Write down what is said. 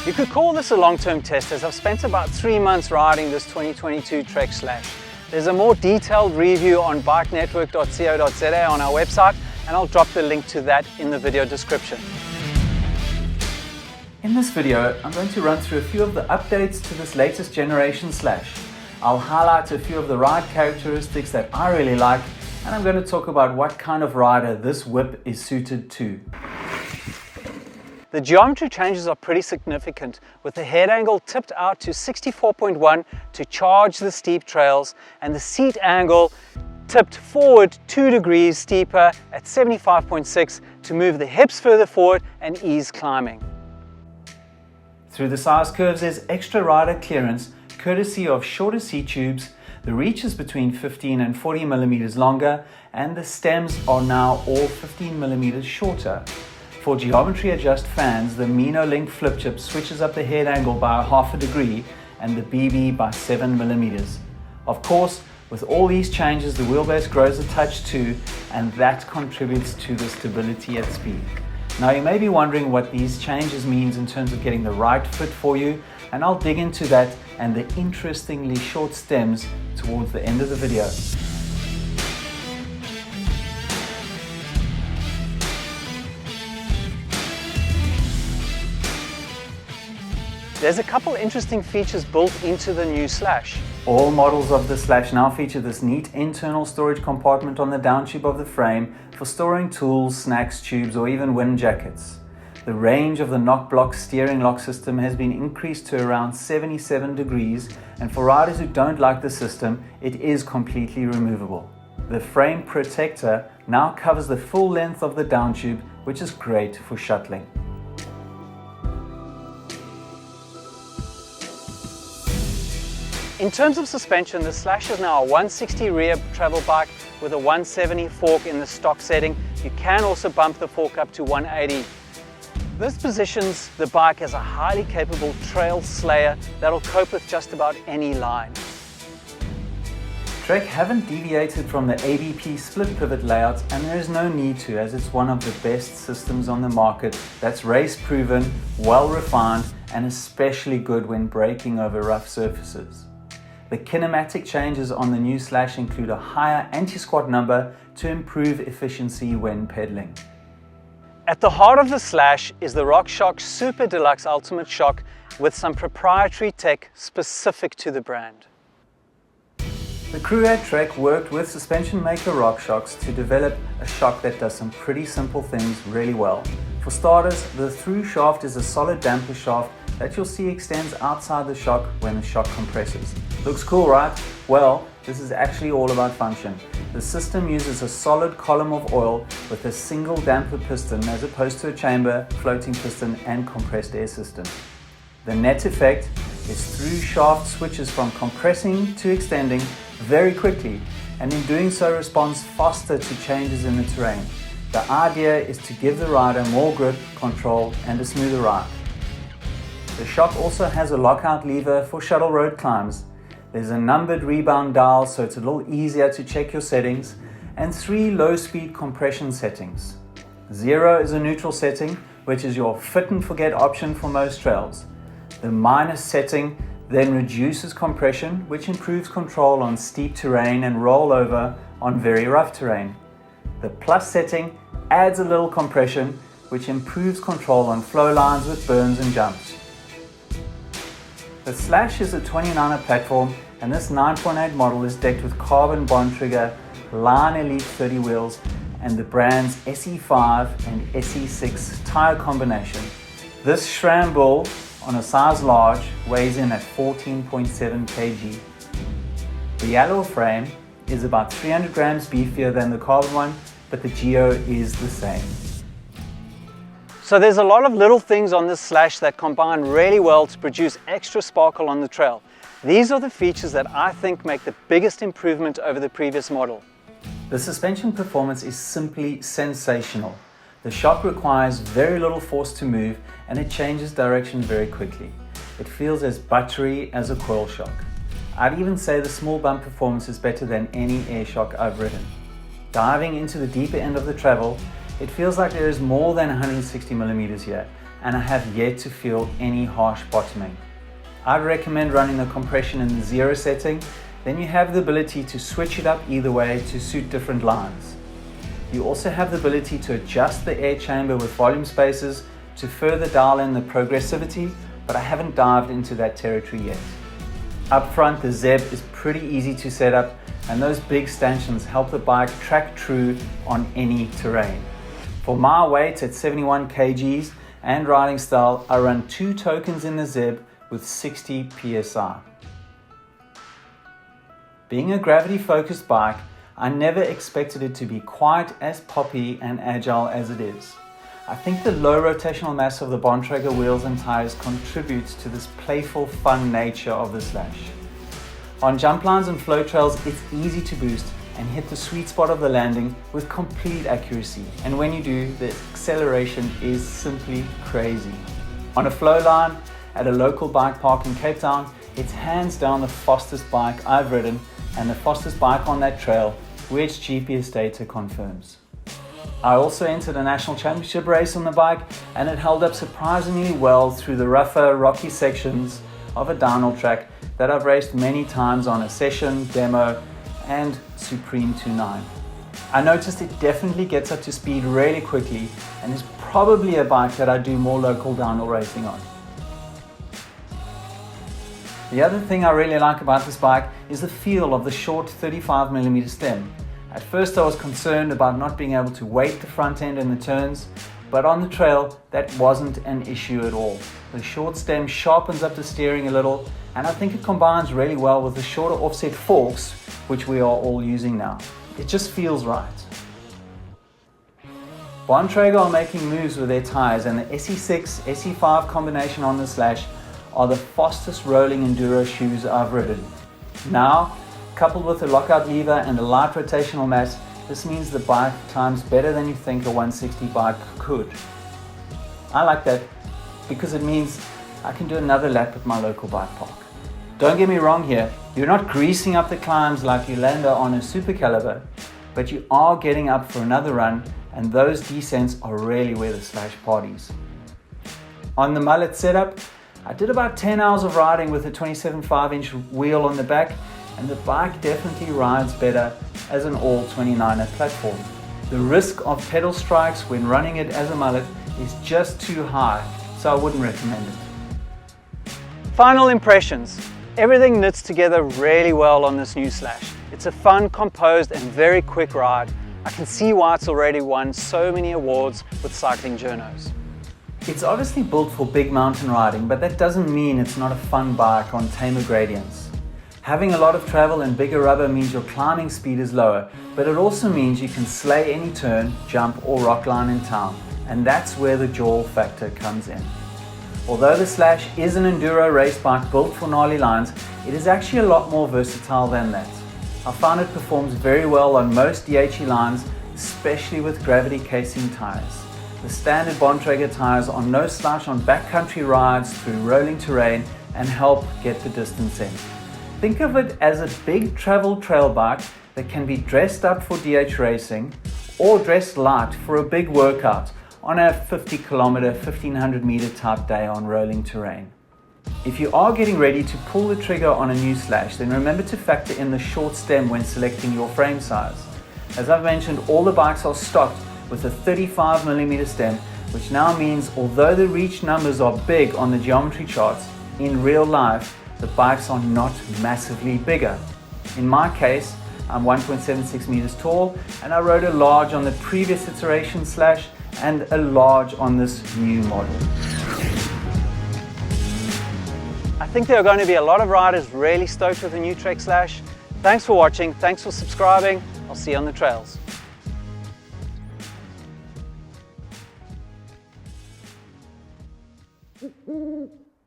You could call this a long-term test, as I've spent about 3 months riding this 2022 Trekslash. There's a more detailed review on bikenetwork.co.za on our website, and I'll drop the link to that in the video description. In this video, I'm going to run through a few of the updates to this latest generation Slash. I'll highlight a few of the ride characteristics that I really like, and I'm going to talk about what kind of rider this whip is suited to. The geometry changes are pretty significant, with the head angle tipped out to 64.1 to charge the steep trails, and the seat angle tipped forward 2 degrees steeper at 75.6 to move the hips further forward and ease climbing. Through the size curves, there's extra rider clearance courtesy of shorter seat tubes. The reach is between 15 and 40 millimeters longer, and the stems are now all 15 millimeters shorter. For geometry adjust fans, the Mino Link flip chip switches up the head angle by 1/2 degree and the BB by 7 millimeters. Of course, with all these changes, the wheelbase grows a touch too, and that contributes to the stability at speed. Now you may be wondering what these changes means in terms of getting the right fit for you, and I'll dig into that and the interestingly short stems towards the end of the video. There's a couple interesting features built into the new Slash. All models of the Slash now feature this neat internal storage compartment on the down tube of the frame for storing tools, snacks, tubes, or even wind jackets. The range of the knock block steering lock system has been increased to around 77 degrees, and for riders who don't like the system, it is completely removable. The frame protector now covers the full length of the down tube, which is great for shuttling. In terms of suspension, the Slash is now a 160 rear travel bike with a 170 fork in the stock setting. You can also bump the fork up to 180. This positions the bike as a highly capable trail slayer that'll cope with just about any line. Trek haven't deviated from the ABP split pivot layout, and there is no need to, as it's one of the best systems on the market that's race proven, well refined, and especially good when braking over rough surfaces. The kinematic changes on the new Slash include a higher anti-squat number to improve efficiency when pedaling. At the heart of the Slash is the RockShox Super Deluxe Ultimate Shock with some proprietary tech specific to the brand. The crew at Trek worked with suspension maker RockShox to develop a shock that does some pretty simple things really well. For starters, the through shaft is a solid damper shaft that you'll see extends outside the shock when the shock compresses. Looks cool, right? Well, this is actually all about function. The system uses a solid column of oil with a single damper piston as opposed to a chamber, floating piston, and compressed air system. The net effect is through shaft switches from compressing to extending very quickly, and in doing so responds faster to changes in the terrain. The idea is to give the rider more grip, control, and a smoother ride. The shock also has a lockout lever for shuttle road climbs. There's a numbered rebound dial, so it's a little easier to check your settings, and 3 low-speed compression settings. 0 is a neutral setting, which is your fit and forget option for most trails. The minus setting then reduces compression, which improves control on steep terrain and rollover on very rough terrain. The plus setting adds a little compression, which improves control on flow lines with burns and jumps. The Slash is a 29er platform, and this 9.8 model is decked with carbon bond trigger, Line Elite 30 wheels, and the brand's SE5 and SE6 tire combination. This SRAM bull on a size large weighs in at 14.7 kg. The alloy frame is about 300 grams beefier than the carbon one, but the geo is the same. So there's a lot of little things on this Slash that combine really well to produce extra sparkle on the trail. These are the features that I think make the biggest improvement over the previous model. The suspension performance is simply sensational. The shock requires very little force to move, and it changes direction very quickly. It feels as buttery as a coil shock. I'd even say the small bump performance is better than any air shock I've ridden. Diving into the deeper end of the travel, It feels like there is more than 160 millimeters here, and I have yet to feel any harsh bottoming. I'd recommend running the compression in the 0 setting, then you have the ability to switch it up either way to suit different lines. You also have the ability to adjust the air chamber with volume spacers to further dial in the progressivity, but I haven't dived into that territory yet. Up front, the Zeb is pretty easy to set up, and those big stanchions help the bike track true on any terrain. For my weight at 71 kgs and riding style, I run 2 tokens in the Zeb with 60 psi. Being a gravity-focused bike, I never expected it to be quite as poppy and agile as it is. I think the low rotational mass of the Bontrager wheels and tires contributes to this playful, fun nature of the Slash. On jump lines and flow trails, it's easy to boost and hit the sweet spot of the landing with complete accuracy. And when you do, the acceleration is simply crazy. On a flow line at a local bike park in Cape Town, it's hands down the fastest bike I've ridden and the fastest bike on that trail, which GPS data confirms. I also entered a national championship race on the bike, and it held up surprisingly well through the rougher, rocky sections of a downhill track that I've raced many times on a session, demo, and Supreme 2.9. I noticed it definitely gets up to speed really quickly and is probably a bike that I do more local downhill racing on. The other thing I really like about this bike is the feel of the short 35mm stem. At first I was concerned about not being able to weight the front end in the turns, but on the trail that wasn't an issue at all. The short stem sharpens up the steering a little, and I think it combines really well with the shorter offset forks, which we are all using now. It just feels right. Bontrager are making moves with their tires, and the SE6, SE5 combination on the Slash are the fastest rolling enduro shoes I've ridden. Now, coupled with a lockout lever and a light rotational mass, this means the bike times better than you think a 160 bike could. I like that because it means I can do another lap at my local bike park. Don't get me wrong here, you're not greasing up the climbs like you land on a Super Caliber, but you are getting up for another run, and those descents are really where the Slash parties. On the Mullet setup, I did about 10 hours of riding with a 27 5-inch wheel on the back, and the bike definitely rides better as an all 29er platform. The risk of pedal strikes when running it as a Mullet is just too high, so I wouldn't recommend it. Final impressions. Everything knits together really well on this new Slash. It's a fun, composed and very quick ride. I can see why it's already won so many awards with cycling journos. It's obviously built for big mountain riding, but that doesn't mean it's not a fun bike on tamer gradients. Having a lot of travel and bigger rubber means your climbing speed is lower, but it also means you can slay any turn, jump or rock line in town, and that's where the jaw factor comes in. Although the Slash is an enduro race bike built for gnarly lines, it is actually a lot more versatile than that. I found it performs very well on most DHE lines, especially with gravity casing tires. The standard Bontrager tires are no slouch on backcountry rides through rolling terrain and help get the distance in. Think of it as a big travel trail bike that can be dressed up for DH racing or dressed light for a big workout on a 50 kilometer, 1500 meter type day on rolling terrain. If you are getting ready to pull the trigger on a new Slash, then remember to factor in the short stem when selecting your frame size. As I've mentioned, all the bikes are stocked with a 35mm stem, which now means although the reach numbers are big on the geometry charts, in real life the bikes are not massively bigger. In my case, I'm 1.76 meters tall, and I rode a large on the previous iteration Slash and a large on this new model. I think there are going to be a lot of riders really stoked with the new trekslash. Thanks for watching, thanks for subscribing. I'll see you on the trails. Mm-hmm.